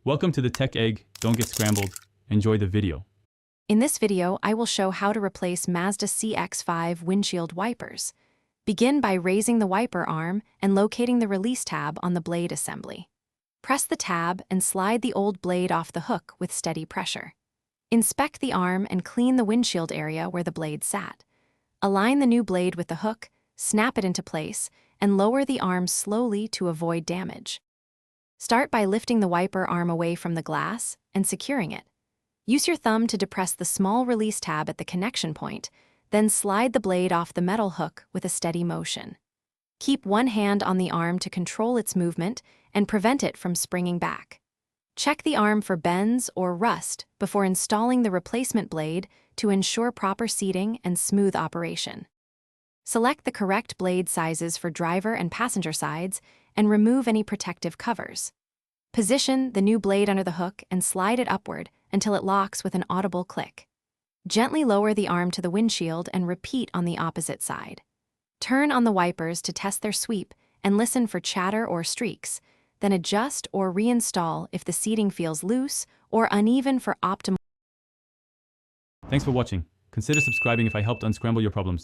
Welcome to the Tech Egg. Don't get scrambled. Enjoy the video. In this video, I will show how to replace Mazda CX-5 windshield wipers. Begin by raising the wiper arm and locating the release tab on the blade assembly. Press the tab and slide the old blade off the hook with steady pressure. Inspect the arm and clean the windshield area where the blade sat. Align the new blade with the hook, snap it into place, and lower the arm slowly to avoid damage. Start by lifting the wiper arm away from the glass and securing it. Use your thumb to depress the small release tab at the connection point, then slide the blade off the metal hook with a steady motion. Keep one hand on the arm to control its movement and prevent it from springing back. Check the arm for bends or rust before installing the replacement blade to ensure proper seating and smooth operation. Select the correct blade sizes for driver and passenger sides and remove any protective covers. Position the new blade under the hook and slide it upward until it locks with an audible click. Gently lower the arm to the windshield and repeat on the opposite side. Turn on the wipers to test their sweep and listen for chatter or streaks, then adjust or reinstall if the seating feels loose or uneven for optimal. Thanks for watching. Consider subscribing if I helped unscramble your problems.